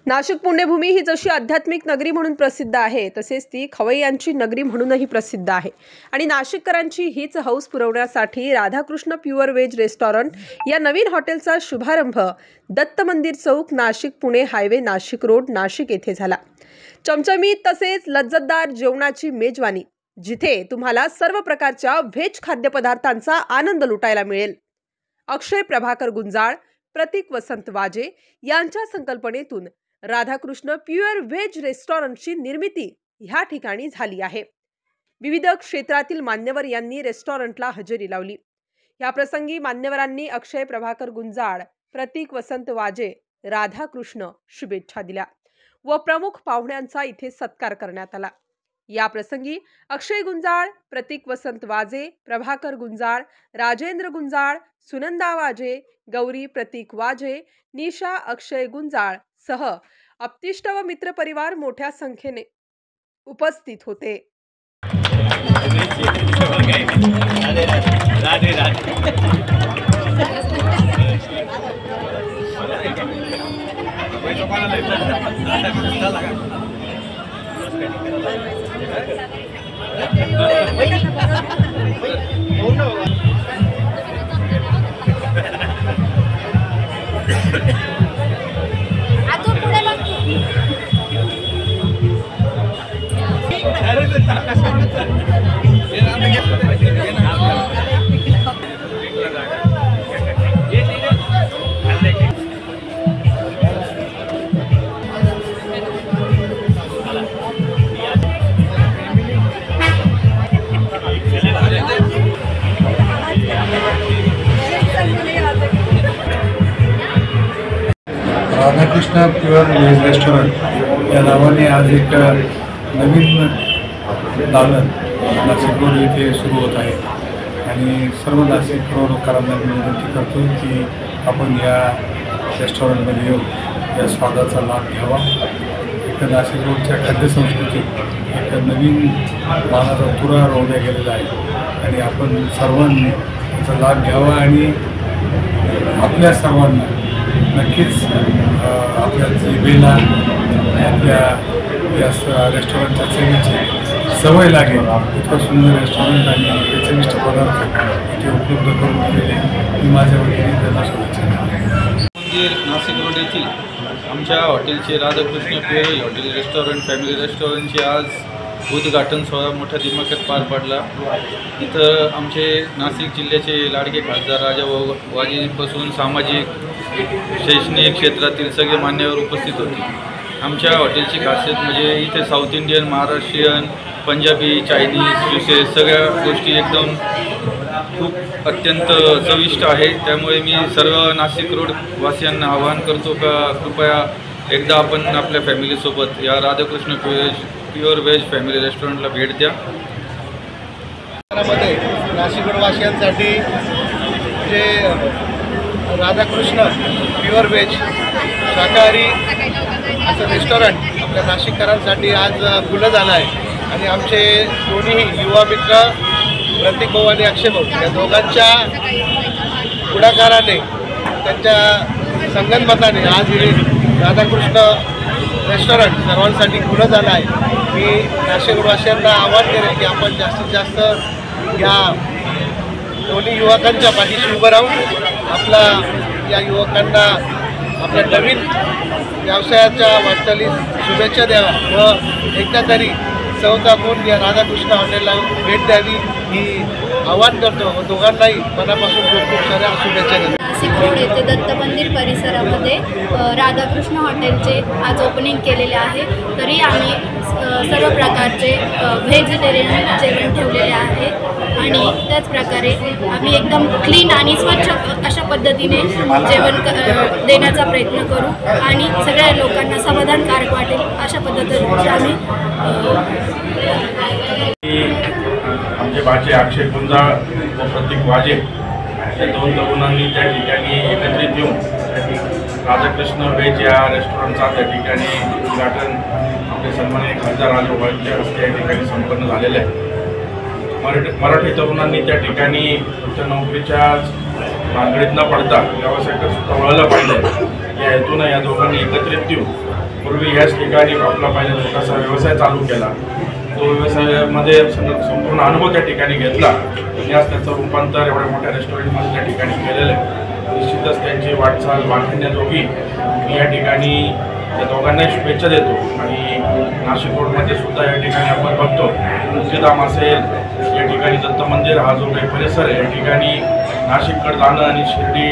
नाशिक पुण्यभूमी ही जशी आध्यात्मिक नगरी म्हणून प्रसिद्ध आहे, तसेच ती खवय्यांची नगरी म्हणूनही प्रसिद्ध आहे। आणि नाशिककरांची हीच हौस पुरवण्यासाठी राधाकृष्ण प्युअर व्हेज रेस्टॉरंट या नवीन हॉटेलचा शुभारंभ दत्त मंदिर चौक, नाशिक पुणे हायवे, नाशिक रोड, नाशिक येथे झाला। चमचमीत तसेच लज्जतदार जेवणाची मेजवानी, जिथे तुम्हाला सर्व प्रकारच्या व्हेज खाद्यपदार्थांचा आनंद लुटायला मिळेल। अक्षय प्रभाकर गुंजाळ, प्रतीक वसंत वाजे यांच्या संकल्पनेतून राधाकृष्ण प्युअर व्हेज रेस्टॉरंटची निर्मिती ह्या ठिकाणी झाली आहे। विविध क्षेत्रातील मान्यवर यांनी रेस्टॉरंटला हजेरी लावली। या प्रसंगी मान्यवरांनी अक्षय प्रभाकर गुंजाळ, प्रतीक वसंत वाजे, राधाकृष्ण शुभेच्छा दिल्या व प्रमुख पाहुण्यांचा इथे सत्कार करण्यात आला। या प्रसंगी अक्षय गुंजाळ, प्रतीक वसंत वाजे, प्रभाकर गुंजाळ, राजेंद्र गुंजाळ, सुनंदा वाजे, गौरी प्रतीक वाजे, निशा अक्षय गुंजाळ सह आप्तिष्ट व मित्र परिवार मोठ्या संख्येने उपस्थित होते। राधाकृष्ण प्युअर व्हेज रेस्टॉरंट या नावाने आज एक नवीन दालन नाशिक रोड येथे सुरू होत आहे आणि सर्व नाशिक रोडकरांना विनंती करतो की आपण या रेस्टॉरंटमध्ये येऊन या स्वादाचा लाभ घ्यावा। एक नाशिक रोडच्या खाद्यसंस्कृतीत एक नवीन मानाचा तुरा रोवल्या गेलेला आहे आणि आपण सर्वांनी याचा लाभ घ्यावा आणि आपल्या सर्वांना नक्कीच आपल्या जिभेला आपल्या या रेस्टॉरंटच्या चवीची सवय लागेल। इतकं सुंदर रेस्टॉरंट आणि इतके चविष्ट पदार्थ इथे उपलब्ध करून दिलेले मी माझ्या वतीने त्यांना शुभेच्छा देतो। मंदिर नाशिक रोड येथील आमच्या हॉटेलचे Radhakrishna pure hotel restaurant family रेस्टॉरंटचे आज उद्घाटन सोहळा मोठ्या दिमाखात पार पडला। इथं आमचे नाशिक जिल्ह्याचे लाडके खासदार राजा वाजेंपासून सामाजिक शैक्षणिक क्षेत्रातील सगळे मान्यवर उपस्थित होते। आमच्या हॉटेलची खासियत म्हणजे इथे south Indian, Maharashtrian, Punjabi, Chinese dishes सगळ्या गोष्टी एकदम खूप अत्यंत चविष्ट आहे। त्यामुळे मी सर्व नाशिक रोड वासियांना आवाहन करतो का कृपया एकदा आपण आपल्या फॅमिलीसोबत या राधाकृष्ण प्युअर व्हेज फॅमिली रेस्टॉरंटला भेट द्या। नाशिक रोड वासियांसाठी जे राधाकृष्ण प्युअर व्हेज शाकाहारी असं रेस्टॉरंट आपल्या नाशिककरांसाठी आज खुलं झालं आहे आणि आमचे दोन्ही युवा मित्र प्रतीक भाऊ आणि अक्षय भाऊ या दोघांच्या पुढाकाराने त्यांच्या संगनमताने आज हे राधाकृष्ण रेस्टॉरंट सर्वांसाठी खुलं झालं आहे। मी नाशिकवासियांना आवाहन करेन की आपण जास्तीत जास्त या दोन्ही युवकांच्या पाठीशी उभं राहून आपला या युवकांना आपल्या नवीन व्यवसायाच्या वाटचालीस शुभेच्छा द्यावा व एकदा तरी चौकाकून या राधाकृष्ण हॉटेलला भेट द्यावी ही आवाहन करतो व दोघांनाही मनापासून खूप खूप साऱ्या शुभेच्छा देतो। नाशिक रोड येथे दत्त मंदिर परिसरामध्ये राधाकृष्ण हॉटेलचे आज ओपनिंग केलेले आहे। तरी आम्ही सर्व प्रकारचे व्हेजिटेरियन जेवण ठेवलेले आहे आणि त्याचप्रकारे आम्ही एकदम क्लीन आणि स्वच्छ अशा पद्धतीने जेवण देण्याचा प्रयत्न करू आणि सगळ्या लोकांना समाधानकारक वाटेल अशा पद्धतीने आम्ही आमचे भाचे अक्षय गुंजाळ व प्रतीक वाजे या दोन तरुणांनी त्या ठिकाणी एकत्रित येऊन राधाकृष्ण व्हेज या रेस्टॉरंटचा त्या ठिकाणी उद्घाटन आपले सन्माननीय खासदार राजा वाजेंच्या हस्ते या ठिकाणी संपन्न झालेले आहे। मराठी तरुणांनी त्या ठिकाणी फक्त नोकरीच्या भानगडीत न पडता व्यवसायाकडे सुद्धा वळलं पाहिजे या हेतूनं या दोघांनी एकत्रित येऊन पूर्वी याच ठिकाणी आपला पहिला छोटासा व्यवसाय चालू केला. तो व्यवसायामध्ये संपूर्ण अनुभव त्या ठिकाणी घेतला आणि आज त्याचं रूपांतर एवढ्या मोठ्या रेस्टॉरंटमध्ये त्या ठिकाणी केलेलं आहे. निश्चितच त्यांची वाटचाल वाढण्याजोगी मी या ठिकाणी त्या दोघांनाही शुभेच्छा देतो. आणि नाशिक रोडमध्ये सुद्धा या ठिकाणी आपण बघतो मुक्तिधाम असेल, या ठिकाणी दत्त मंदिर हा जो काही परिसर आहे, या ठिकाणी नाशिककडे जाणं आणि शिर्डी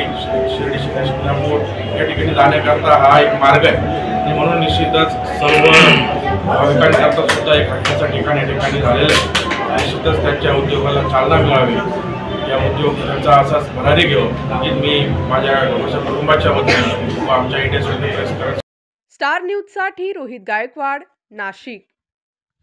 शिंगणापूर या ठिकाणी जाण्याकरता हा एक मार्ग आहे. आणि म्हणून निश्चितच सर्व भाविकांकरता सुद्धा एक हक्काचं ठिकाण या ठिकाणी झालेलं आहे. निश्चितच त्यांच्या उद्योगाला चालना मिळावी या उद्योगाचा असाच भरारी घेऊन मी माझ्या कुटुंबाच्या वतीने व आमच्या इंडिया प्रेस करत स्टार न्यूजसाठी रोहित गायकवाड, नाशिक.